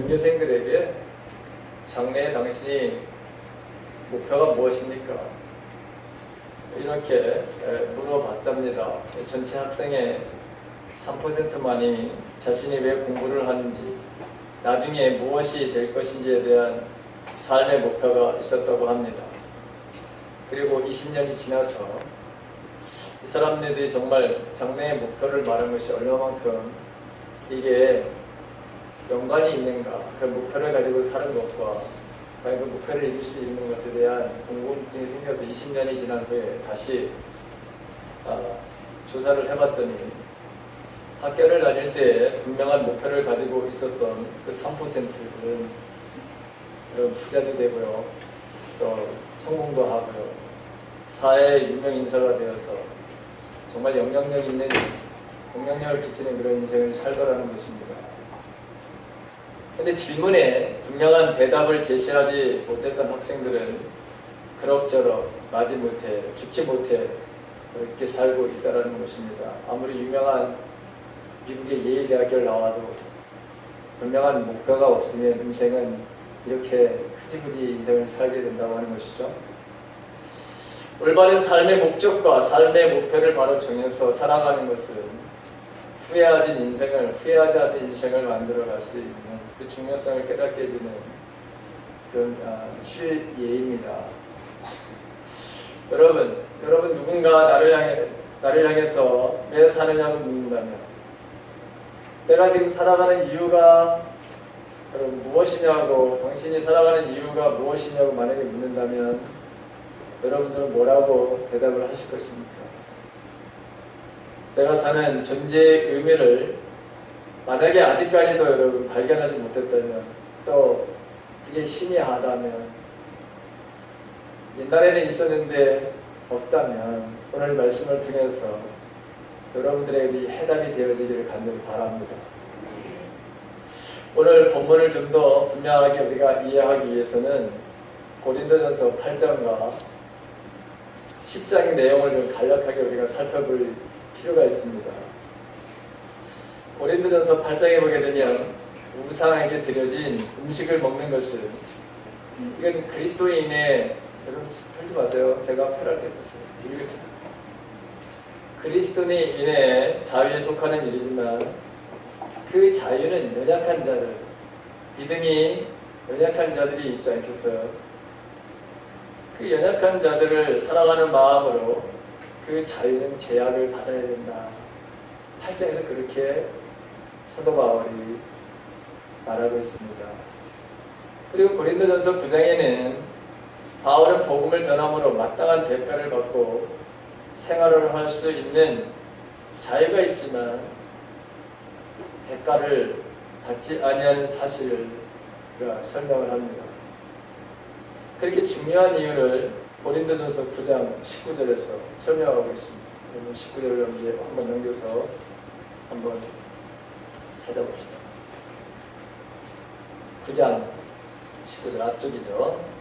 중교생들에게 장래에 당신이 목표가 무엇입니까? 이렇게 물어봤답니다. 전체 학생의 3%만이 자신이 왜 공부를 하는지, 나중에 무엇이 될 것인지에 대한 삶의 목표가 있었다고 합니다. 그리고 20년이 지나서 이 사람들이 정말 장래의 목표를 말한 것이 얼마만큼 이게 연관이 있는가, 그 목표를 가지고 사는 것과 과연 그 목표를 이룰 수 있는 것에 대한 궁금증이 생겨서 20년이 지난 후에 다시 조사를 해봤더니 학교를 다닐 때 분명한 목표를 가지고 있었던 그 3%는 부자도 되고요, 또 성공도 하고요, 사회의 유명 인사가 되어서 정말 영향력을 끼치는 그런 인생을 살더라는 것입니다. 근데 질문에 분명한 대답을 제시하지 못했던 학생들은 그럭저럭 나지 못해, 죽지 못해 그렇게 살고 있다는 것입니다. 아무리 유명한 미국의 예일 대학교를 나와도 분명한 목표가 없으면 인생은 이렇게 흐지부지 인생을 살게 된다고 하는 것이죠. 올바른 삶의 목적과 삶의 목표를 바로 정해서 살아가는 것은 후회하지 않은 인생을 만들어갈 수 있는 그 중요성을 깨닫게 해주는 그런 실예입니다. 여러분 누군가 나를 향해서 왜 사느냐고 묻는다면, 내가 지금 살아가는 이유가 무엇이냐고, 당신이 살아가는 이유가 무엇이냐고 만약에 묻는다면 여러분들은 뭐라고 대답을 하실 것입니까? 내가 사는 존재의 의미를 만약에 아직까지도 여러분 발견하지 못했다면, 또 그게 신이하다면, 옛날에는 있었는데 없다면 오늘 말씀을 통해서 여러분들에게 해답이 되어지기를 간절히 바랍니다. 오늘 본문을 좀 더 분명하게 우리가 이해하기 위해서는 고린도전서 8장과 10장의 내용을 좀 간략하게 우리가 살펴볼 필요가 있습니다. 고린도전서 8장에 보게 되면 우상에게 드려진 음식을 먹는 것은, 이건 그리스도인의, 여러분 펴지 마세요. 제가 펴랄 때 보세요. 그리스도인의 자유에 속하는 일이지만 그 자유는 연약한 자들, 믿음이 연약한 자들이 있지 않겠어요? 그 연약한 자들을 사랑하는 마음으로 그 자유는 제약을 받아야 된다. 8장에서 그렇게 사도 바울이 말하고 있습니다. 그리고 고린도전서 9장에는 바울은 복음을 전함으로 마땅한 대가를 받고 생활을 할 수 있는 자유가 있지만 대가를 받지 아니하는 사실을 설명을 합니다. 그렇게 중요한 이유를 고린도전서 9장 19절에서 설명하고 있습니다. 여러분 19절을 이제 한번 넘겨서 한번 찾아봅시다. 9장 19절 앞쪽이죠.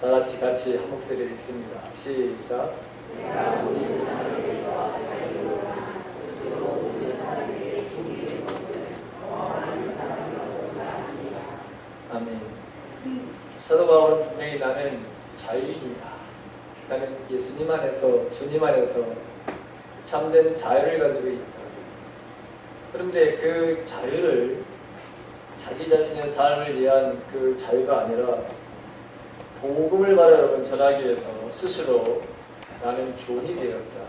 다 같이 한 목소리를 읽습니다. 시작. 아멘. 사도 바울은 분명히 나는 자유인이다, 나는 예수님 안에서, 주님 안에서 참된 자유를 가지고 있다. 그런데 그 자유를 자기 자신의 삶을 위한 그 자유가 아니라 복음을 바로 여러분 전하기 위해서 스스로 나는 종이 되었다,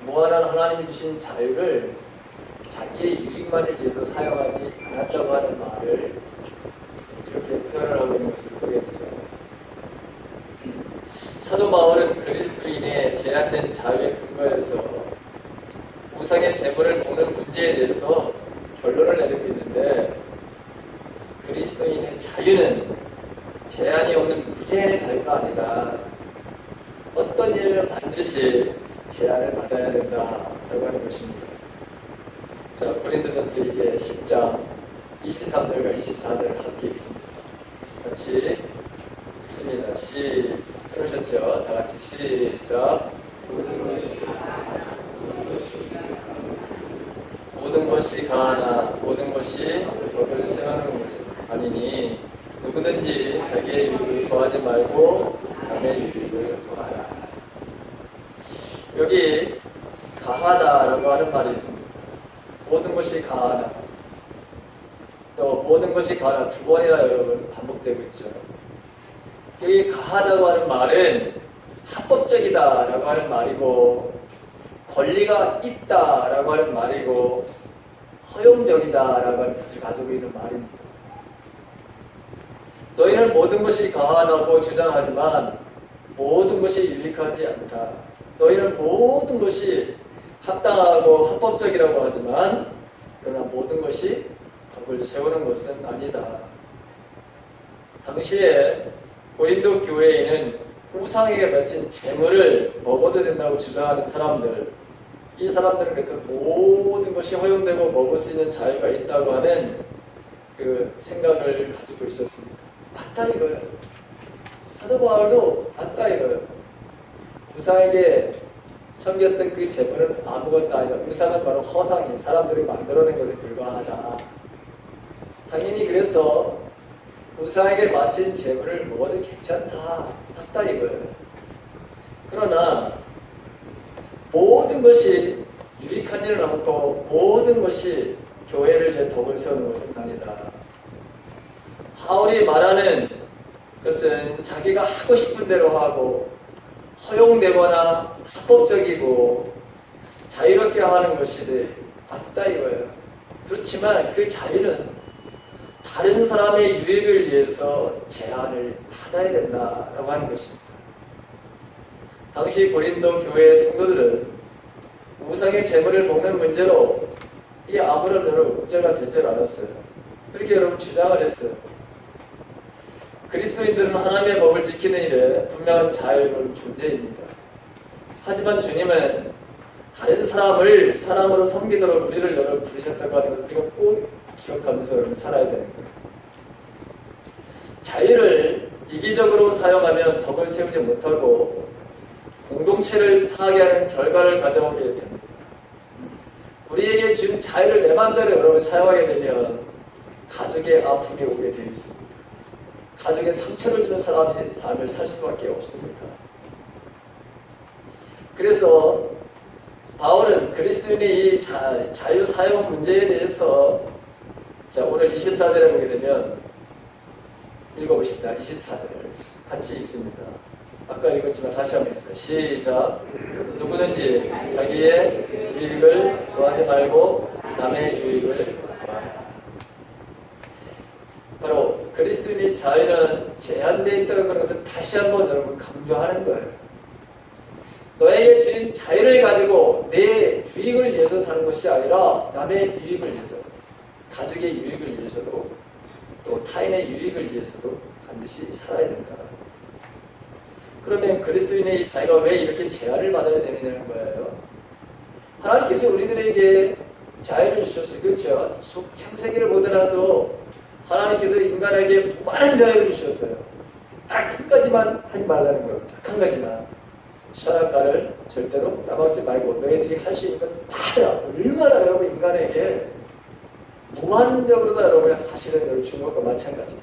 무한한 하나님이 주신 자유를 자기의 이익만을 위해서 사용하지 않았다고 하는 말을 이렇게 표현을 하고 있는 것을 보게 되죠. 사도 바울은 그리스도인의 제한된 자유의 근거에서 우상의 재물을 먹는 문제에 대해서 결론을 내리고 있는데, 그리스도인의 자유는 제한이 없는 무제한의 자유가 아니다, 어떤 일을 반드시 제한을 받아야 된다라고 하는 것입니다. 자, 고린도전서 이제 10장 23절과 24절을 함께 읽습니다. 같이 읽습니다. 그러셨죠? 다 같이 시작. 모든 것이 가하나 모든 것이 법을 세우는 것이 아니니 누구든지 자기의 유익을 구하지 말고 남의 유익을 구하라. 여기 가하다라고 하는 말이 있습니다. 모든 것이 가하나, 또 모든 것이 가하나 두 번이나 여러분 반복되고 있죠. 여기 가하다고 하는 말은 합법적이다라고 하는 말이고, 권리가 있다라고 하는 말이고, 허용적이다라고 하는 뜻을 가지고 있는 말입니다. 너희는 모든 것이 가하다고 주장하지만 모든 것이 유익하지 않다. 너희는 모든 것이 합당하고 합법적이라고 하지만 그러나 모든 것이 법을 세우는 것은 아니다. 당시에 고린도 교회에는 우상에게 바친 재물을 먹어도 된다고 주장하는 사람들, 이 사람들은 그래서 모든 것이 허용되고 먹을 수 있는 자유가 있다고 하는 그 생각을 가지고 있었습니다. 맞다 이거예요. 사도 바울도 맞다 이거예요. 우상에게 섬겼던 그 재물은 아무것도 아니다. 우상은 바로 허상이 사람들이 만들어낸 것에 불과하다. 당연히 그래서 우상에게 바친 재물을 먹어도 괜찮다. 맞다 이거예요. 그러나 모든 것이 유익하지는 않고 모든 것이 교회를 위해 덕을 세우는 것은 아니다. 바울이 말하는 것은 자기가 하고 싶은 대로 하고 허용되거나 합법적이고 자유롭게 하는 것이 맞다 이거예요. 그렇지만 그 자유는 다른 사람의 유익을 위해서 제한을 받아야 된다라고 하는 것입니다. 당시 고린도 교회의 성도들은 우상의 재물을 먹는 문제로 이 아무런 문제가 되지 않았어요. 그렇게 여러분 주장을 했어요. 그리스도인들은 하나님의 법을 지키는 일에 분명한 자유로운 존재입니다. 하지만 주님은 다른 사람을 사랑으로 섬기도록 우리를 여러분 부르셨다고 하는 것 우리가 꼭 기억하면서 여러분 살아야 되는 거예요. 자유를 이기적으로 사용하면 덕을 세우지 못하고 공동체를 파괴하는 결과를 가져오게 됩니다. 우리에게 준 자유를 내 맘대로 여러분 사용하게 되면 가족의 아픔이 오게 되어 있습니다. 가족에 상처를 주는 사람이 삶을 살 수밖에 없습니다. 그래서 바울은 그리스도인의 이 자유 사용 문제에 대해서 자 오늘 24절에 보게 되면 읽어보십니다. 24절 같이 읽습니다. 아까 읽었지만 다시 한번 읽습니다. 시작. 누구든지 자기의 유익을 구하지 말고 남의 유익을 구하라. 바로 그리스도인의 자유는 제한되어 있다는 것을 다시 한번 여러분 강조하는 거예요. 너에게 주신 자유를 가지고 내 유익을 위해서 사는 것이 아니라 남의 유익을 위해서, 가족의 유익을 위해서도 또 타인의 유익을 위해서도 반드시 살아야 된다. 그러면 그리스도인의 이 자유가 왜 이렇게 제한을 받아야 되느냐는 거예요. 하나님께서 우리들에게 자유를 주셨어요. 그렇죠? 창세기를 보더라도 하나님께서 인간에게 많은 자유를 주셨어요. 딱 한 가지만 하지 말라는 거예요. 딱 한 가지만. 선악과를 절대로 따먹지 말고 너희들이 할 수 있는 건 다 해라. 얼마나 여러분 인간에게 무한적으로 여러분이 사실은 여러분 준 것과 마찬가지예요.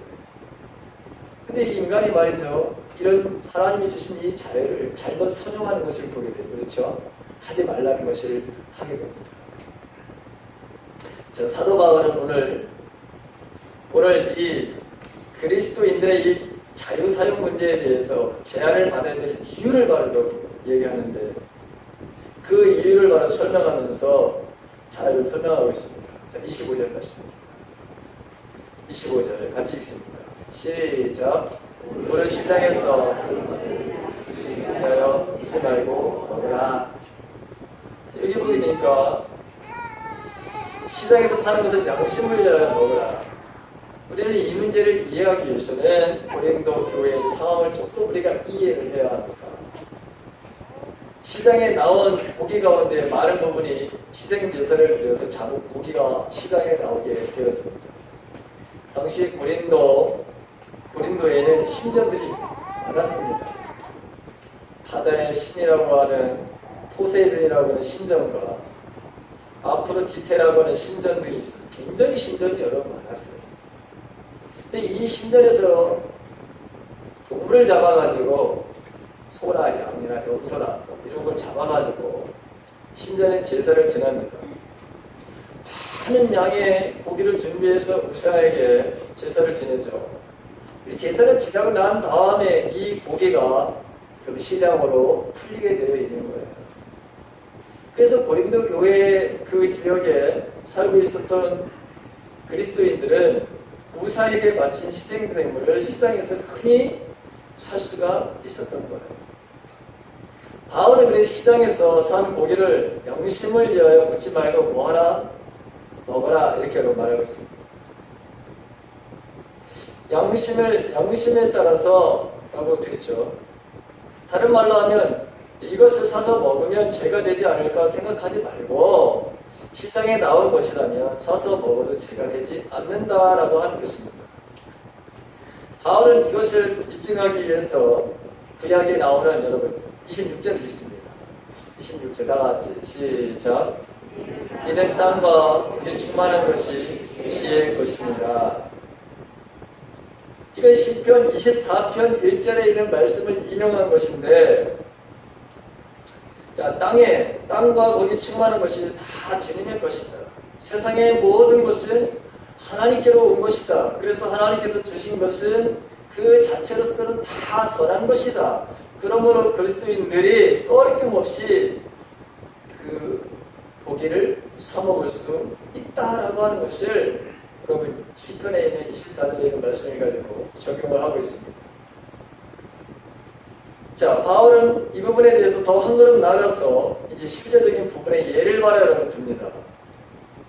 근데 이 인간이 말이죠. 이런 하나님이 주신 이 자유를 잘못 선용하는 것을 보게 돼요. 그렇죠? 하지 말라는 것을 하게 됩니다. 저 사도 바울은 오늘 이 그리스도인들의 이 자유 사용 문제에 대해서 제한을 받아야 될 이유를 바로 얘기하는데 그 이유를 바로 설명하면서 자유를 설명하고 있습니다. 자, 25절 말씀입니다. 25절 같이 읽습니다. 시작. 우리 시장에서 하여 쓰지 말고 먹으라. 여기 보이니까 시장에서 파는 것은 양심을 위하여 먹으라. 우리는 이 문제를 이해하기 위해서는 고린도 교회의 상황을 조금 우리가 이해를 해야 합니다. 시장에 나온 고기 가운데 많은 부분이 희생제사를 드려서 잡은 고기가 시장에 나오게 되었습니다. 당시 고린도에는 신전들이 많았습니다. 바다의 신이라고 하는 포세이돈이라고 하는 신전과 앞으로 디테일하고 하는 신전들이 있어요. 굉장히 신전이 여러 많았어요. 근데 이 신전에서 동물을 잡아가지고 소나 양이나 염소나 이런 걸 잡아가지고 신전에 제사를 지납니다. 많은 양의 고기를 준비해서 우사에게 제사를 지내죠. 이 제사를 지나고 난 다음에 이 고기가 그럼 시장으로 풀리게 되어 있는 거예요. 그래서 고린도 교회 그 지역에 살고 있었던 그리스도인들은 우사에게 바친 희생생물을 시장에서 흔히 살 수가 있었던 거예요. 바울은 그래서 시장에서 산 고기를 양심을 위하여 묻지 말고 뭐하라? 먹어라 이렇게 말하고 있습니다. 양심에 따라서 라고 그랬죠. 다른 말로 하면 이것을 사서 먹으면 죄가 되지 않을까 생각하지 말고 시장에 나온 것이라면 사서 먹어도 죄가 되지 않는다라고 하는 것입니다. 바울은 이것을 입증하기 위해서 구약에 나오는 여러분 26절이 있습니다. 26절 다 같이 시작. 이는 땅과 그에 충만한 것이 그의 것입니다. 이건 시편 24편 1절에 있는 말씀을 인용한 것인데, 자, 땅과 거기 충만한 것이 다 주님의 것이다. 세상의 모든 것은 하나님께로 온 것이다. 그래서 하나님께서 주신 것은 그 자체로서는 다 선한 것이다. 그러므로 그리스도인들이 꺼리낌 없이 그 고기를 사 먹을 수 있다라고 하는 것을 여러분 시편에 있는 24절에 있는 말씀을 가지고 적용을 하고 있습니다. 자, 바울은 이 부분에 대해서 더 한 걸음 나아가서 이제 실제적인 부분에 예를 발휘하려고 듭니다.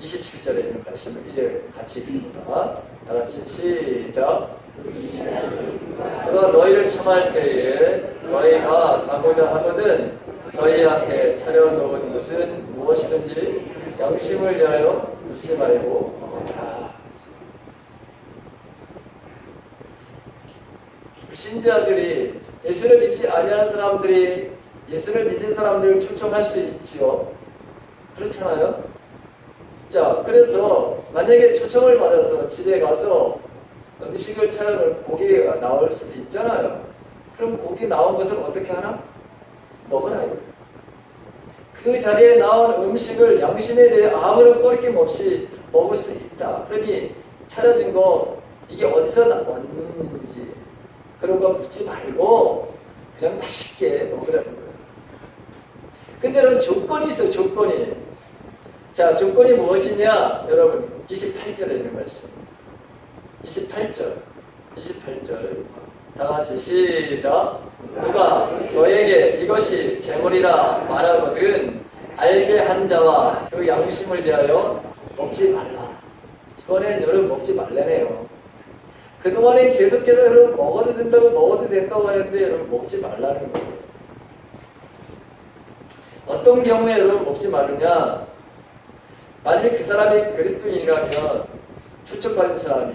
27절에 있는 말씀을 이제 같이 읽습니다. 다 같이 시작. 그가 너희를 청할 때에 너희가 가고자 하거든 너희한테 차려놓은 것은 무엇이든지 양심을 위하여 묻지 말고 먹어라. 신자들이 예수를 믿지 아니하는 사람들이 예수를 믿는 사람들을 초청할 수 있지요. 그렇잖아요. 자, 그래서 만약에 초청을 받아서 집에 가서 음식을 차려놓은 고기가 나올 수도 있잖아요. 그럼 고기 나온 것을 어떻게 하나? 먹으라요. 그 자리에 나온 음식을 양심에 대해 아무런 꺼리낌 없이 먹을 수 있다. 그러니 차려진 거 이게 어디서 왔는지 그런 거 묻지 말고 그냥 맛있게 먹으라는 거예요. 근데 그런 조건이 있어요. 조건이. 자, 조건이 무엇이냐? 여러분 28절에 있는 말씀. 28절 다 같이 시작. 누가 너에게 이것이 재물이라 말하거든 알게 한 자와 그 양심을 위하여 먹지 말라. 이번에는 여러분 먹지 말라네요. 그동안에 계속해서 여러분 먹어도 된다고 하는데 여러분 먹지 말라는 거예요. 어떤 경우에 여러분 먹지 말느냐? 만일 그 사람이 그리스도인이라면 초청받은 사람이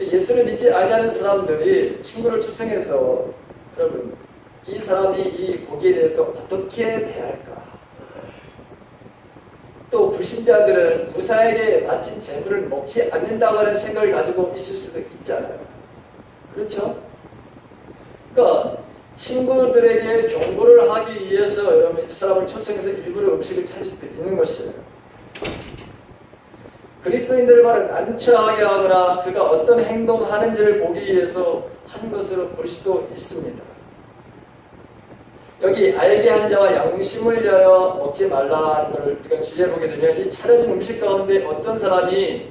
예수를 믿지 아니하는 사람들이 친구를 초청해서 여러분 이 사람이 이 고기에 대해서 어떻게 대할까? 또 불신자들은 무사에게 바친 재물을 먹지 않는다고 하는 생각을 가지고 있을 수도 있잖아요. 그렇죠? 그러니까 친구들에게 경고를 하기 위해서 여러분 이 사람을 초청해서 일부러 음식을 차릴 수도 있는 것이에요. 그리스도인들을 말을 난처하게 하거나 그가 어떤 행동하는지를 보기 위해서 한 것으로 볼 수도 있습니다. 여기 알게 한 자와 양심을 위하여 먹지 말라는 것을 우리가 주제에 보게 되면 이 차려진 음식 가운데 어떤 사람이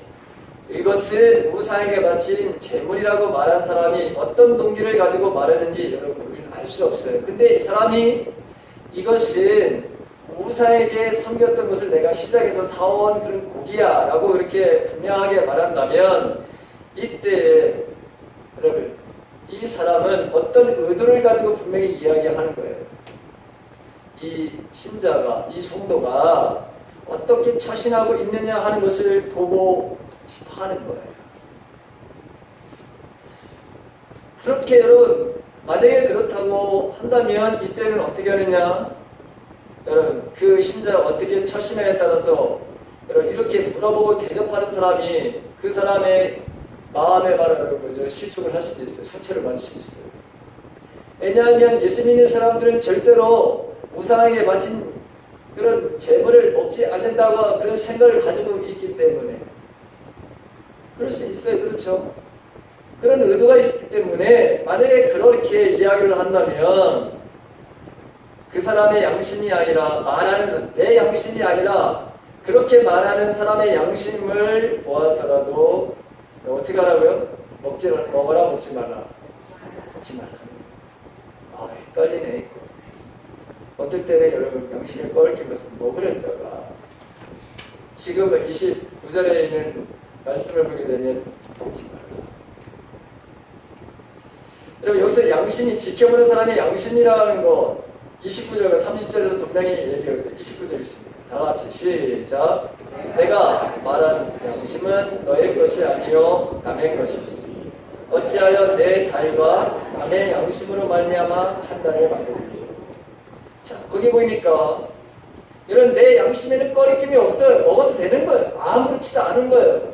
이것은 우사에게 바친 재물이라고 말한 사람이 어떤 동기를 가지고 말했는지 여러분 우리는 알 수 없어요. 근데 이 사람이 이것은 우사에게 섬겼던 것을 내가 시장에서 사온 그런 고기야 라고 이렇게 분명하게 말한다면 이때 여러분 이 사람은 어떤 의도를 가지고 분명히 이야기하는 거예요. 이 신자가, 이 성도가 어떻게 처신하고 있느냐 하는 것을 보고 싶어 하는 거예요. 그렇게 여러분 만약에 그렇다고 한다면 이때는 어떻게 하느냐? 여러분 그 신자가 어떻게 처신하에 따라서 여러분 이렇게 물어보고 대접하는 사람이 그 사람의 마음에 바로 실족을 할 수도 있어요. 상처를 받을 수 있어요. 왜냐하면 예수 믿는 사람들은 절대로 우상에게 바친 그런 재물을 먹지 않는다고 그런 생각을 가지고 있기 때문에 그럴 수 있어요. 그렇죠? 그런 의도가 있기 때문에 만약에 그렇게 이야기를 한다면 그 사람의 양심이 아니라 말하는 내 양심이 아니라 그렇게 말하는 사람의 양심을 보아서라도 어떻게 하라고요? 먹어라 먹지 말라. 먹지 말라. 헷갈리네. 어떨 때는 여러분 양심을 꺼리면서 먹으려다가 지금은 29절에 있는 말씀을 보게 되면 먹지 말라. 여러분 여기서 양심이 지켜보는 사람의 양심이라는 거 29절과 30절에서 분명히 얘기했어요. 29절 있습니다. 다 같이 시작. 내가 말한 양심은 너의 것이 아니요 남의 것이지. 어찌하여 내 자유가 남의 양심으로 말미암아 판단을 받느니. 자, 거기 보니까 이런 내 양심에는 꺼리낌이 없어요. 먹어도 되는 거예요. 아무렇지도 않은 거예요.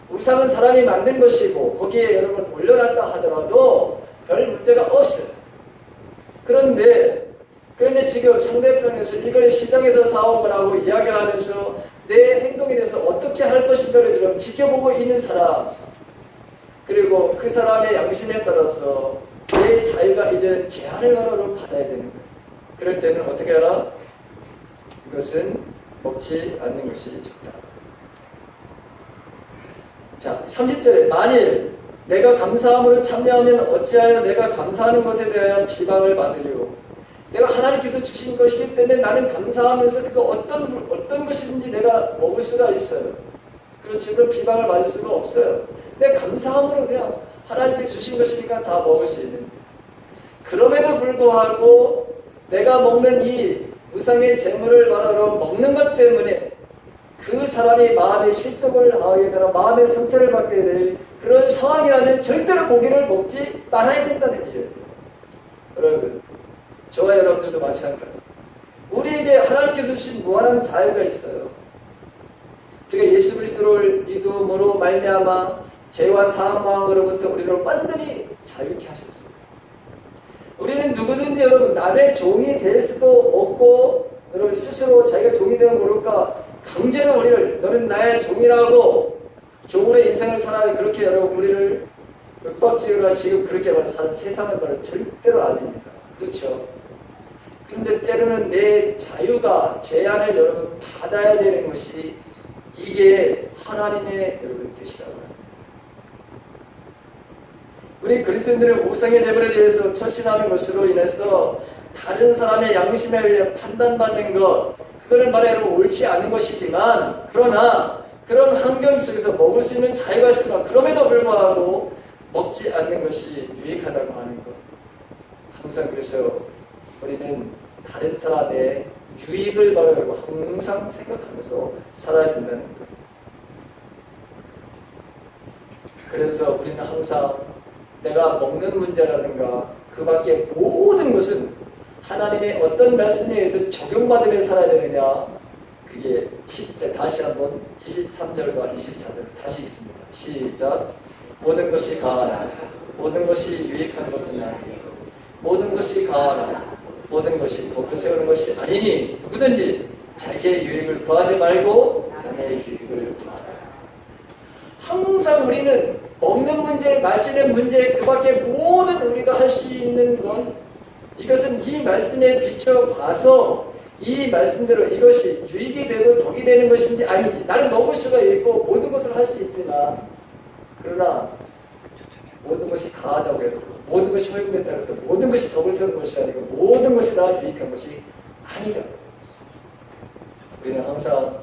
우상은 사람이 만든 것이고 거기에 여러분 올려놨다 하더라도 별 문제가 없어요. 그런데 지금 상대편에서 이걸 시장에서 사온 거라고 이야기를 하면서 내 행동에 대해서 어떻게 할 것인가를 좀 지켜보고 있는 사람, 그리고 그 사람의 양심에 따라서 내 자유가 이제는 제한을 바로 받아야 되는 거예요. 그럴 때는 어떻게 하라? 이것은 먹지 않는 것이 좋다. 자, 30절에 만일 내가 감사함으로 참여하면 어찌하여 내가 감사하는 것에 대하여 비방을 받으리요. 내가 하나님께서 주신 것이기 때문에 나는 감사하면서 그거 어떤 것이든지 내가 먹을 수가 있어요. 그렇지, 그럼 비방을 받을 수가 없어요. 내가 감사함으로 그냥 하나님께서 주신 것이니까 다 먹을 수 있는데, 그럼에도 불구하고 내가 먹는 이 우상의 재물을 말하러 먹는 것 때문에 그 사람이 마음의 실족을 하게 되나 마음의 상처를 받게 될 그런 상황이라면 절대로 고기를 먹지 말아야 된다는 얘기예요. 여러분, 저와 여러분들도 마찬가지. 우리에게 하나님께서 주신 무한한 자유가 있어요. 그러니까 예수 그리스도를 믿음으로 말미암아 죄와 사함 마음으로부터 우리를 완전히 자유케 하셨어요. 우리는 누구든지 여러분 남의 종이 될 수도 없고, 여러분 스스로 자기가 종이 되면 모를까 강제로 우리를 너는 나의 종이라고 종으로 인생을 살아야 그렇게 여러분 우리를 윽박지르나 지금 그렇게 사는 세상을 말은 절대로 아닙니다. 그렇죠? 그런데 때로는 내 자유가 제한을 여러분 받아야 되는 것이 이게 하나님의 여러분 뜻이라고 합니다. 우리 그리스도인들은 우상의 재물에 대해서 처신하는 것으로 인해서 다른 사람의 양심에 의해 판단받는 것, 그거는 말하자면 옳지 않은 것이지만, 그러나 그런 환경 속에서 먹을 수 있는 자유가 있으나 그럼에도 불구하고 먹지 않는 것이 유익하다고 하는 것. 항상 그래서 우리는 다른 사람의 유익을 바라고 항상 생각하면서 살아야 된다는 것. 그래서 우리는 항상 내가 먹는 문제라든가 그 밖에 모든 것은 하나님의 어떤 말씀에 의해서 적용받으며 살아야 되느냐, 그게 10절 다시 한번 23절과 24절 다시 있습니다. 시작. 모든 것이 가하나 모든 것이 유익한 것은 아니니 모든 것이 가하나 모든 것이 법을 세우는 것이 아니니 누구든지 자기의 유익을 구하지 말고 남의 유익을 구하라. 항상 우리는 먹는 문제, 마시는 문제, 그 밖에 모든 우리가 할 수 있는 건 이것은 이 말씀에 비춰봐서 이 말씀대로 이것이 유익이 되고 덕이 되는 것인지 아닌지, 나는 먹을 수가 있고 모든 것을 할 수 있지만, 그러나 모든 것이 가하자고 해서 모든 것이 허용된다고 해서 모든 것이 덕을 세우는 것이 아니고 모든 것이 다 유익한 것이 아니다. 우리는 항상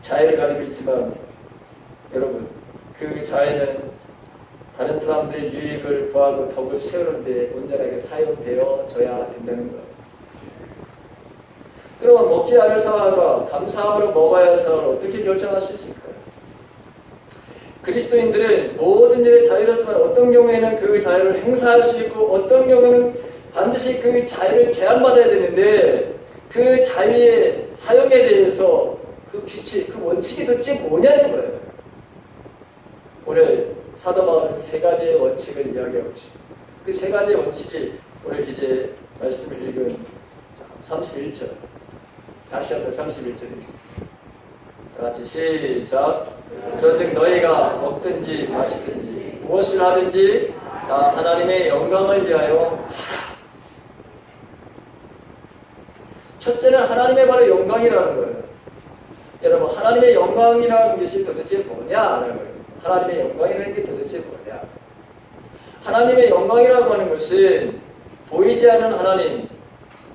자유를 가지고 있지만 여러분, 그 자유는 다른 사람들의 유익을 구하고 덕을 세우는 데 온전하게 사용되어져야 된다는 것. 그러면 먹지 않을 상황과 감사함으로 먹어야 할 상황을 어떻게 결정할 수 있을까요? 그리스도인들은 모든 일에 자유롭지만 어떤 경우에는 그 자유를 행사할 수 있고 어떤 경우는 반드시 그 자유를 제한받아야 되는데, 그 자유의 사용에 대해서 그 규칙, 그 원칙이 도대체 뭐냐는 거예요. 오늘 사도 바울은 세 가지의 원칙을 이야기하고 있습니다. 그 세 가지의 원칙이 오늘 이제 말씀을 읽은 31절, 다시 한번 31절 읽습니다. 다 같이 시작. 그런즉 너희가 먹든지 마시든지 무엇을 하든지 다 하나님의 영광을 위하여 하라. 첫째는 하나님의 바로 영광이라는 거예요. 여러분, 하나님의 영광이라는 것이 도대체 뭐냐라는 거예요. 하나님의 영광이라는 게 도대체 뭐냐? 하나님의 영광이라고 하는 것은 보이지 않는 하나님,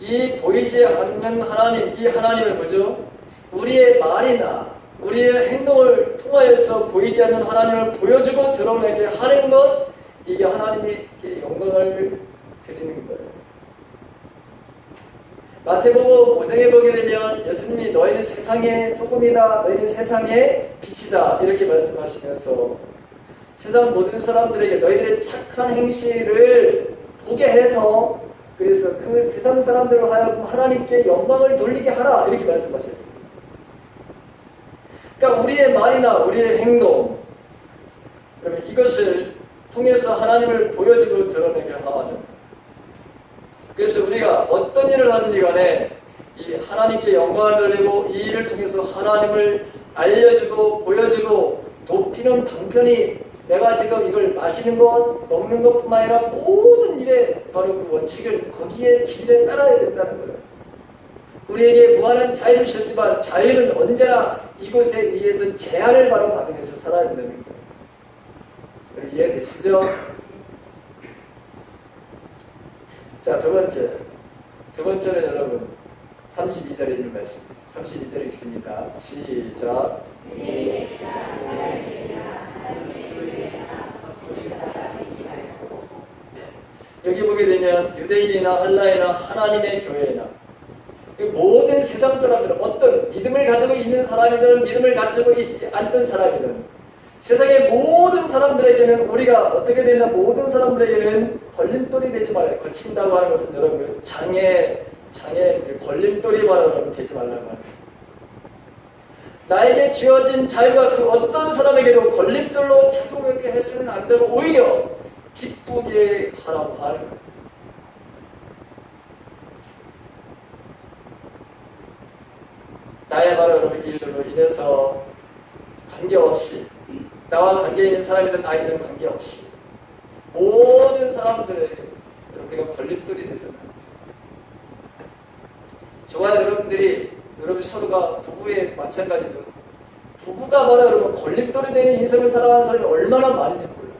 이 보이지 않는 하나님, 이 하나님을 뭐죠? 우리의 말이나 우리의 행동을 통하여서 보이지 않는 하나님을 보여주고 드러내게 하는 것, 이게 하나님께 영광을 드리는 거예요. 마태복음 5장에 보게 되면 예수님이 너희는 세상의 소금이다, 너희는 세상의 빛이다 이렇게 말씀하시면서 세상 모든 사람들에게 너희들의 착한 행실을 보게 해서 그래서 그 세상 사람들을 하여금 하나님께 영광을 돌리게 하라 이렇게 말씀하셔요. 그러니까 우리의 말이나 우리의 행동, 그러면 이것을 통해서 하나님을 보여주고 드러내게 하는. 그래서 우리가 어떤 일을 하든지 간에 이 하나님께 영광을 돌리고 이 일을 통해서 하나님을 알려주고 보여주고 높이는 방편이 내가 지금 이걸 마시는 것, 먹는 것뿐만 아니라 모든 일에 바로 그 원칙을 거기에 기준에 따라야 된다는 거예요. 우리에게 무한한 자유를 주셨지만 자유는 언제나 이곳에 의해서 제한을 바로 받으면서 살아야 된다는 거예요. 이해되시죠? 자, 두 번째는 여러분 32절에 있는 말씀, 32절 읽습니다. 시작. 여기 보게 되면 유대인이나 할라이나 하나님의 교회나 모든 세상 사람들은 어떤 믿음을 가지고 있는 사람이든 믿음을 가지고 있지 않던 사람이든 세상의 모든 사람들에게는 우리가 어떻게 되냐, 모든 사람들에게는 걸림돌이 되지 말아요. 거친다고 하는 것은 여러분 장애 걸림돌이 말하면 되지 말라고 하는 거예요. 나에게 주어진 자유가 그 어떤 사람에게도 걸림돌로 착용하게 해서는 안 되고 오히려 기쁘게 하라고 하는 거예요. 나의 바로 여러분 일들로 인해서 관계없이 나와 관계 있는 사람이든 아니든 관계없이 모든 사람들에게 우리가 걸림돌이 됐습니다. 저와 여러분들이 여러분 서로가 부부에 마찬가지로 부부가 바로 여러분 걸림돌이 되는 인생을 살아가는 사람이 얼마나 많은지 몰라요.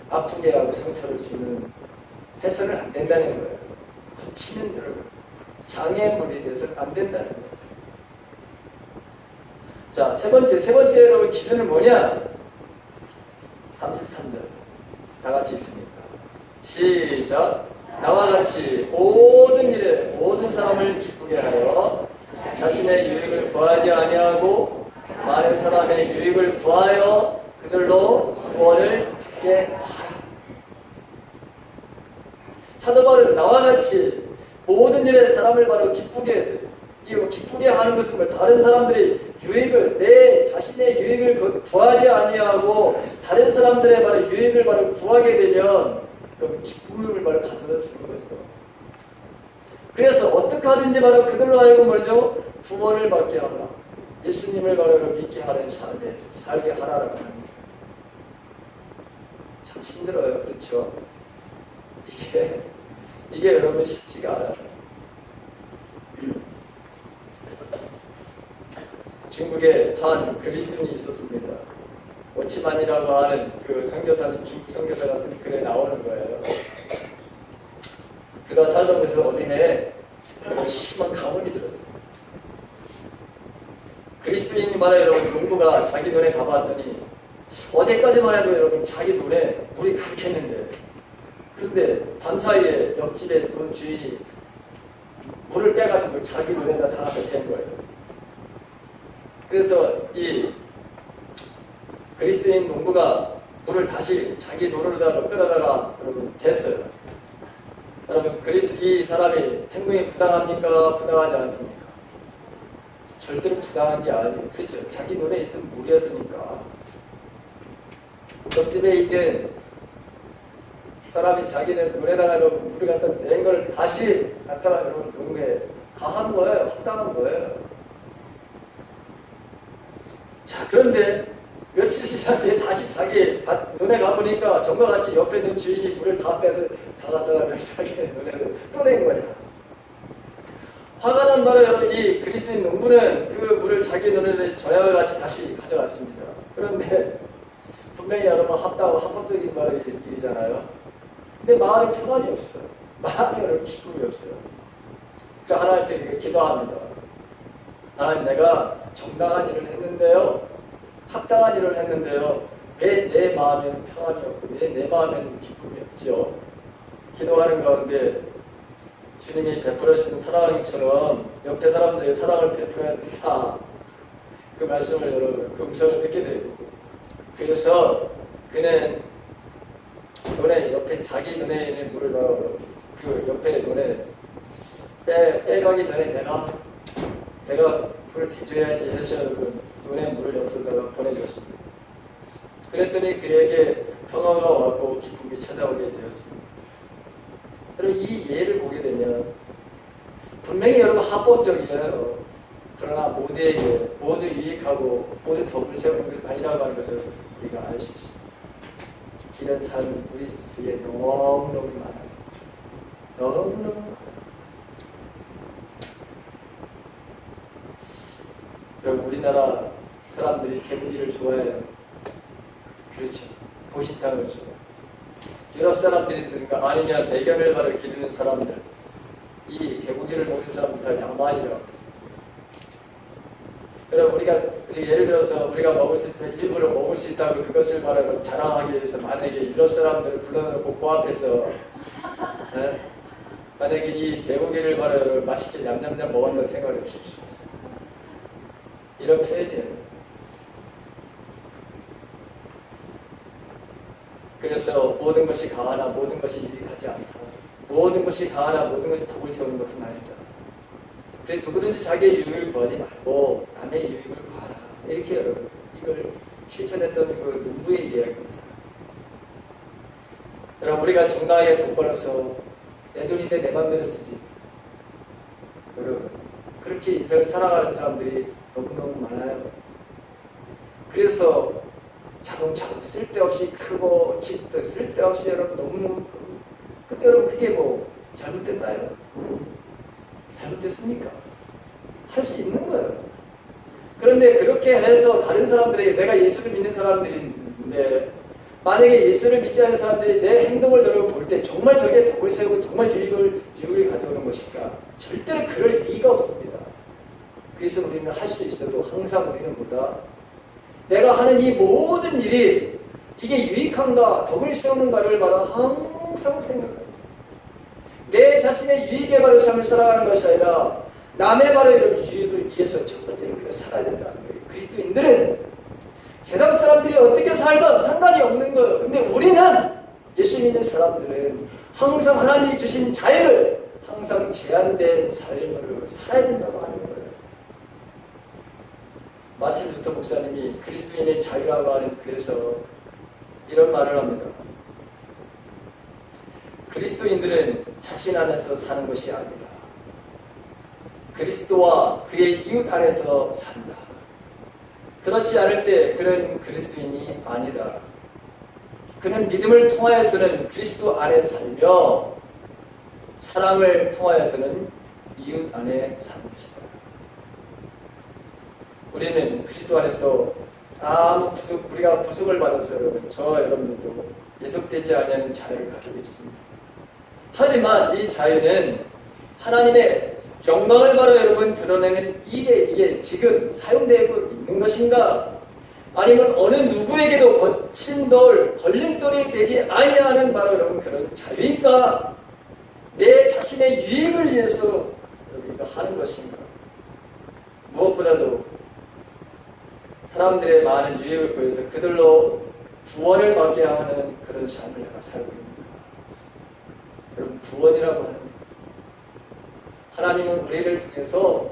아프게 하고 상처를 주는 해서는 안 된다는 거예요. 거치는 여러분 장애물이 돼서는 안 된다는 거예요. 자, 세 번째 여러분 기준은 뭐냐? 33절 다 같이 있습니다. 시작. 나와 같이 모든 일에 모든 사람을 기쁘게 하여 자신의 유익을 구하지 아니하고 많은 사람의 유익을 구하여 그들로 구원을 얻게 하라. 사도 바울은 나와 같이 모든 일에 사람을 바로 기쁘게 하는 것은 뭐 다른 사람들이 유익을 내 자신의 유익을 구하지 아니하고 다른 사람들의 바로 유익을 바로 구하게 되면 그럼 기쁨을 바로 가져다 주는 거죠. 그래서 어떻게 하든지 바로 그들로 하여금 뭐죠? 구원을 받게 하라. 예수님을 바로 믿게 하는 삶에 살게 하라라고 합니다. 참 힘들어요, 그렇죠? 이게 여러분 쉽지가 않아요. 중국에 한 그리스도인이 있었습니다. 오치만이라고 하는 그 선교사님, 중국 선교사가 쓴 글에 나오는 거예요. 그가 살던 곳에서 어느 해에 심한 가뭄이 들었어요. 그리스도인마다 여러분 농부가 자기 눈에 가봤더니 어제까지만 해도 여러분 자기 눈에 물이 가득했는데 그런데 밤사이에 옆집에 그 주인이 물을 빼가지고 자기 눈에다 다 뱉은 거예요. 그래서 이 그리스도인 농부가 물을 다시 자기 눈으로다가 끌어다가 여러분 댔어요. 여러분, 이 사람이 행동이 부당합니까? 부당하지 않습니까? 절대로 부당한 게 아니에요. 그렇죠. 자기 눈에 있던 물이었으니까. 옆집에 있는 사람이 자기는 물에다가 물을 갖다 낸 걸 다시 갖다가 농구에 가한 거예요. 합당한 거예요. 자, 그런데 며칠 지난 뒤에 다시 자기 눈에 가보니까 전과 같이 옆에 있는 주인이 물을 다 빼서 다 갖다가 자기 눈에 또 낸 거예요. 화가 난 바로 여러분, 이 그리스도인 농부는 그 물을 자기 눈에 저야와 같이 다시 가져갔습니다. 그런데 분명히 여러분 합당하고 합법적인 바로 일이잖아요. 근데 마음에 평안이 없어요. 마음에 여러분 기쁨이 없어요. 그러니까 하나님께 기도합니다. 하나님, 내가 정당한 일을 했는데요, 합당한 일을 했는데요, 왜 내 마음에는 평안이 없고 왜 내 마음에는 기쁨이 없지요? 기도하는 가운데 주님이 베풀으신 사랑처럼 옆에 사람들의 사랑을 베풀어야 된다. 그 말씀을 여러분, 그 음성을 듣게 되고, 그래서 그는 눈에 옆에 자기 눈에 있는 물을 그 옆에 눈에 빼가기 전에 내가 물을 대줘야지 해서 여러분 눈에 물을 옆으로다가 보내줬습니다. 그랬더니 그에게 평화가 왔고 기쁨이 찾아오게 되었습니다. 여러분, 이 예를 보게 되면 분명히 여러분 합법적이에요. 그러나 모두에게 모두 유익하고 모두 덕을 세우는 게 아니라고 하는 것을 우리가 알 수 있습니다. 이런 삶은 우리 주위에 너무너무 많아요. 너무너무 많아요. 여러분, 우리나라 사람들이 개구리를 좋아해요. 그렇죠. 보신탕을 좋아해요. 유럽 사람들이든가 아니면 대견을 바로 기르는 사람들, 이 개구리를 먹는 사람들 다 야만이라고 하죠. 여러분, 우리가 예를 들어서 우리가 먹을 수 있는 일부러 먹을 수 있다고 그것을 말하고 자랑하기 위해서 만약에 유럽 사람들을 불러놓고 그 앞에서 네? 만약에 이 개고기를 말하여 맛있게 냠냠냠 먹었다고 생각해 보십시오. 이런 표현이에요. 그래서 모든 것이 가하나 모든 것이 유익하지 않다. 모든 것이 가하나 모든 것이 덕을 세우는 것은 아니다. 그래, 누구든지 자기의 유익을 구하지 말고 남의 유익을 구하라. 이렇게 여러분, 이걸 실천했던 그 농부의 이야기입니다. 여러분, 우리가 정당하게 돈 벌어서 내 돈인데 내 맘대로 쓰지. 여러분, 그렇게 인생을 살아가는 사람들이 너무너무 많아요. 그래서 자동차도 쓸데없이 크고 집도 쓸데없이 여러분 너무너무 크고, 근데 여러분 그게 뭐 잘못됐나요? 잘못됐습니까? 할 수 있는 거예요. 그런데 그렇게 해서 다른 사람들에게, 내가 예수를 믿는 사람들인데 만약에 예수를 믿지 않는 사람들이 내 행동을 여러분 볼 때 정말 저게 덕을 세우고 정말 유익을 가져오는 것일까? 절대로 그럴 리가 없습니다. 그래서 우리는 할 수 있어도 항상 우리는 보다 내가 하는 이 모든 일이 이게 유익한가, 덕을 세우는가를 바로 항상 생각합니다. 내 자신의 유익에 바로 삶을 살아가는 것이 아니라 남의 바로 이런 유익을 위해서 첫 번째 우리가 살아야 된다는 거예요. 그리스도인들은 세상 사람들이 어떻게 살든 상관이 없는 거예요. 근데 우리는, 예수 믿는 사람들은 항상 하나님이 주신 자유를 항상 제한된 삶을 살아야 된다고 하는 거예요. 마틴 루터 목사님이 그리스도인의 자유라고 하는 글에서 이런 말을 합니다. 그리스도인들은 자신 안에서 사는 것이 아니다. 그리스도와 그의 이웃 안에서 산다. 그렇지 않을 때 그는 그리스도인이 아니다. 그는 믿음을 통하여서는 그리스도 안에 살며 사랑을 통하여서는 이웃 안에 사는 것이다. 우리는 그리스도 안에서 아무 우리가 부속을 받아서 여러분들도 예속되지 않는 자유를 가지고 있습니다. 하지만 이 자유는 하나님의 영광을 바로 여러분 드러내는 이게 지금 사용되고 있는 것인가? 아니면 어느 누구에게도 거친 걸림돌이 되지 아니하는 바로 여러분 그런 자유인가? 내 자신의 유익을 위해서 우리가 하는 것인가? 무엇보다도 사람들의 많은 유익을 구해서 그들로 구원을 받게 하는 그런 삶을 내가 살고 있는가? 여러분, 구원이라고 합니다. 하나님은 우리를 통해서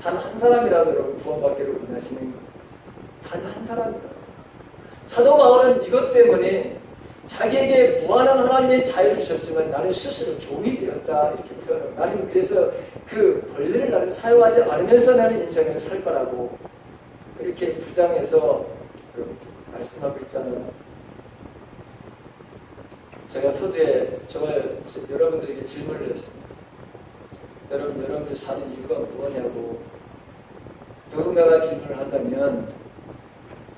단 한 사람이라도 여러분 구원받기를 원하시는 거예요. 단 한 사람이라도. 사도 바울은 이것 때문에 자기에게 무한한 하나님의 자유를 주셨지만 나는 스스로 종이 되었다 이렇게 표현합니다. 나는 그래서 그 권리를 나는 사용하지 않으면서 나는 인생을 살 거라고 그렇게 부장해서 말씀하고 있잖아요. 제가 서두에 여러분들에게 질문을 했습니다. 여러분들 사는 이유가 뭐냐고 누군가가 질문을 한다면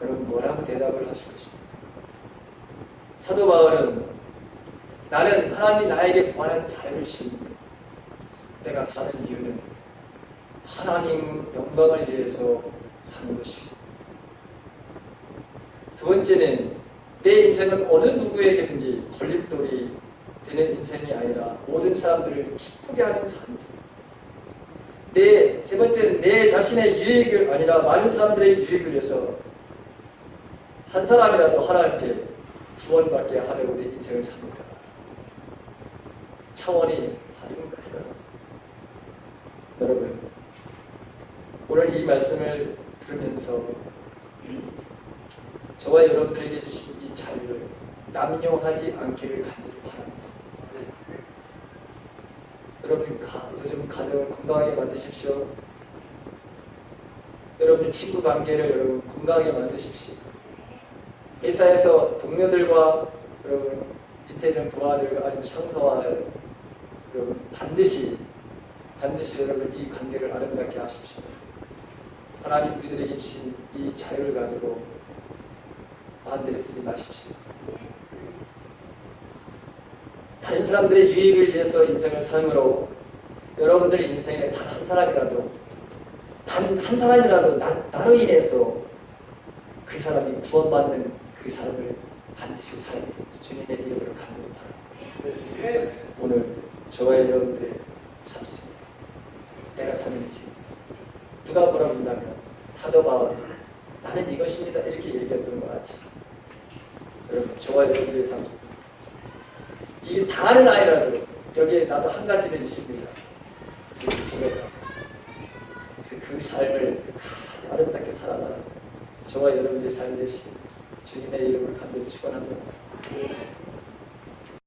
여러분 뭐라고 대답을 하실 것입니까? 사도 바울은 나는 하나님이 나에게 부활한 자유를 주십니다. 내가 사는 이유는 하나님 영광을 위해서 사는 것이고 두 번째는 내 인생은 어느 누구에게든지 걸림돌이 되는 인생이 아니라 모든 사람들을 기쁘게 하는 삶입니다. 세 번째는 내 자신의 유익을 아니라 많은 사람들의 유익을 위해서 한 사람이라도 하나님께 구원받게 하려고 내 인생을 삽니다. 차원이 다른 거예요. 여러분, 오늘 이 말씀을 들으면서 저와 여러분들에게 주신 이 자유를 남용하지 않기를 간절히 바랍니다. 여러분 요즘 가정을 건강하게 만드십시오. 여러분의 친구 관계를 여러분 건강하게 만드십시오. 회사에서 동료들과 여러분 밑에 있는 부하들과 아니면 상사와 여러분 반드시 여러분 이 관계를 아름답게 하십시오. 하나님 우리들에게 주신 이 자유를 가지고 마음대로 쓰지 마십시오. 다른 사람들의 유익을 위해서 인생을 삶으로 여러분들의 인생에 단 한 사람이라도 나로 인해서 그 사람이 구원받는 그 삶을 반드시 살아야 됩니다. 주님의 이름으로 간절히 바랍니다. 오늘 저와 여러분들의 삶습니다. 내가 사는 길 누가 뭐라 본다면 사도 바울이 나는 이것입니다 이렇게 얘기했던 것 같이 여러분 저와 여러분들의 삶습니다. 이게 다는 아니라도 여기에 나도 한 가지는 있습니다. 그 삶을 아주 아름답게 살아가는 저와 여러분들의 삶이 되시길 주님의 이름을 간절히 축원합니다.